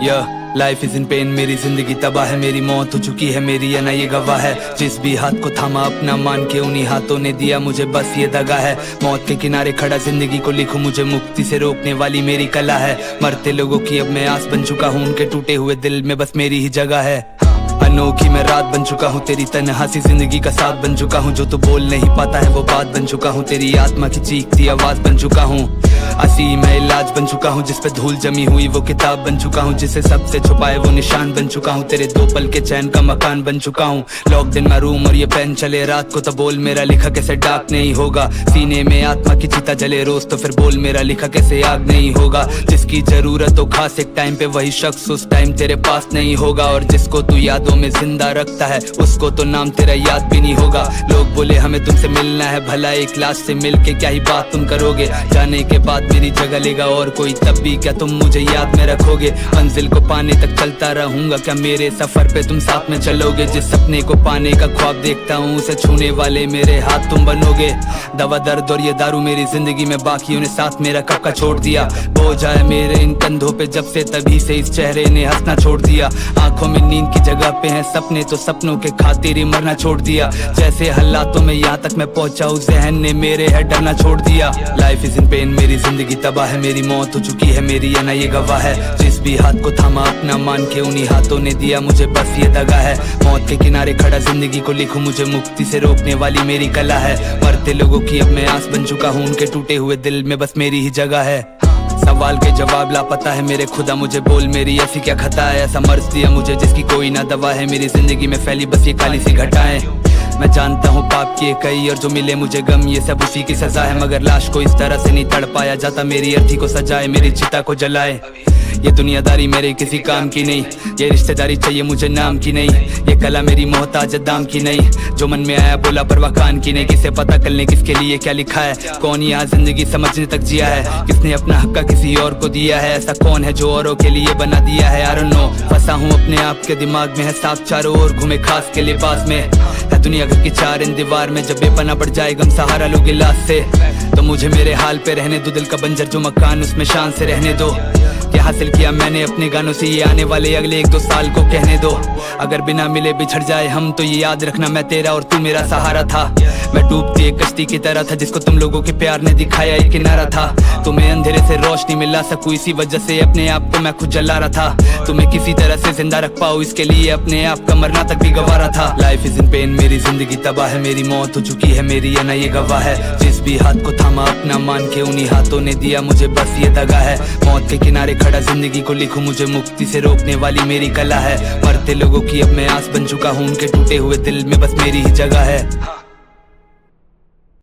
Life is in pen, मेरी जिंदगी तबाह है, मेरी मौत हो चुकी है, मेरी या ना ये गवाह है। जिस भी हाथ को थामा अपना मान के उन्हीं हाथों ने दिया मुझे बस ये दगा है। मौत के किनारे खड़ा जिंदगी को लिखूं, मुझे मुक्ति से रोकने वाली मेरी कला है। मरते लोगों की अब मैं आस बन चुका हूँ, उनके टूटे हुए दिल में बस मेरी ही जगह है। अनोखी मैं रात बन चुका हूँ, तेरी तन्हासी जिंदगी का साथ बन चुका हूँ। जो तू बोल नहीं पाता है वो बात बन चुका हूँ, तेरी आत्मा की चीखती आवाज बन चुका हूँ। असी मैं इलाज बन चुका हूँ, जिस पे धूल जमी हुई वो किताब बन चुका हूँ। जिसे सबसे छुपाए वो निशान बन चुका हूँ, तेरे दो पल के चैन का मकान बन चुका हूँ। लॉक्ड इन माय रूम और ये पेन चले रात को, तो बोल मेरा लिखा कैसे डार्क नहीं होगा। सीने में आत्मा की चिता जले रोज, तो फिर बोल मेरा लिखा कैसे आग नहीं होगा। जिसकी जरूरत हो खास एक टाइम पे वही शख्स उस टाइम तेरे पास नहीं होगा। और जिसको तू यादों में जिंदा रखता है उसको तो नाम तेरा याद भी नहीं होगा। लोग बोले हमें तुमसे मिलना है, भला एक लाश से मिलके क्या ही बात तुम करोगे। जाने के बाद मेरी जगह लेगा और कोई, तब भी क्या तुम मुझे याद में रखोगे। मंजिल को पाने तक चलता रहूंगा, क्या मेरे सफर पे तुम साथ में चलोगे। जिस सपने को पाने का ख्वाब देखता हूँ उसे छूने वाले मेरे हाथ तुम बनोगे। दवा दर्द और ये दारू मेरी जिंदगी में बाकियों ने साथ मेरा कब का छोड़ दिया। बोझ आया मेरे इन कंधों पे जब से, तभी से इस चेहरे ने हंसना छोड़ दिया। आंखों में नींद की जगह पे है सपने, तो सपनों के खातिर ही मरना छोड़ दिया। जैसे हालातों में यहाँ तक मैं पहुंचा हूँ, जहन ने मेरे है डरना छोड़ दिया। लाइफ इज इन पेन, मेरी जिंदगी तबाह है, मेरी मौत हो चुकी है, मेरी या ना ये गवाह है। जिस भी हाथ को थामा अपना मान के उन्हीं हाथों ने दिया मुझे बस ये दगा है। मौत के किनारे खड़ा जिंदगी को लिखूं, मुझे मुक्ति से रोकने वाली मेरी कला है। मरते लोगों की अब मैं आस बन चुका हूँ, उनके टूटे हुए दिल में बस मेरी ही जगह है। सवाल के जवाब लापता है मेरे खुदा, मुझे बोल मेरी ऐसी क्या खता है। ऐसा मर्ज दिया मुझे जिसकी कोई ना दवा है, मेरी जिंदगी में फैली बस ये काली सी घटाएं। मैं जानता हूँ पाप किए कई और जो मिले मुझे गम, ये सब उसी की सजा है। मगर लाश को इस तरह से नहीं तड़ पाया जाता, मेरी अर्थी को सजाए, मेरी चिता को जलाए। ये दुनियादारी मेरे किसी काम की नहीं, ये रिश्तेदारी चाहिए मुझे नाम की नहीं। ये कला मेरी मोहताज दाम की नहीं, जो मन में आया बोला पर कान की नहीं। किसे पता कल ने किसके लिए क्या लिखा है, कौन यहाँ जिंदगी समझने तक जिया है। किसने अपना हक्का किसी और को दिया है, ऐसा कौन है जो औरों के लिए बना दिया है। I don't know, फंसा हूँ अपने आप के दिमाग में, है सांप चारों ओर घूमे खास के लिबास में। है दुनिया घर की चार इन दीवार में, जब बेपना बढ़ जाए गम सहारा लो गिलास से। तो मुझे मेरे हाल पे रहने दो, दिल का बंजर जो मकान उसमें शान से रहने दो। क्या हासिल किया मैंने अपने गानों से, ये आने वाले अगले 1-2 साल को कहने दो। अगर बिना मिले बिछड़ जाए हम तो ये याद रखना मैं तेरा और तू मेरा सहारा था। मैं डूबती एक कश्ती की तरह था जिसको तुम लोगों के प्यार ने दिखाया एक किनारा था। तुम्हें अंधेरे से रोशनी मिला सकूं, इसी वजह से अपने आप को मैं खुद जला रहा था। तुम्हें किसी तरह से जिंदा रख पाऊं, इसके लिए अपने आप का मरना तक भी गवारा था। लाइफ इज इन पेन, मेरी जिंदगी तबाह है, मेरी मौत हो चुकी है, मेरी या ना ये गवाह है। जिस भी हाथ को थामा अपना मान के उन्हीं हाथों ने दिया मुझे बस ये दगा है। मौत के किनारे खड़ा जिंदगी को लिखूं, मुझे मुक्ति से रोकने वाली मेरी कला है। मरते लोगों की अब मैं आस बन चुका हूँ, उनके टूटे हुए दिल में बस मेरी ही जगह है।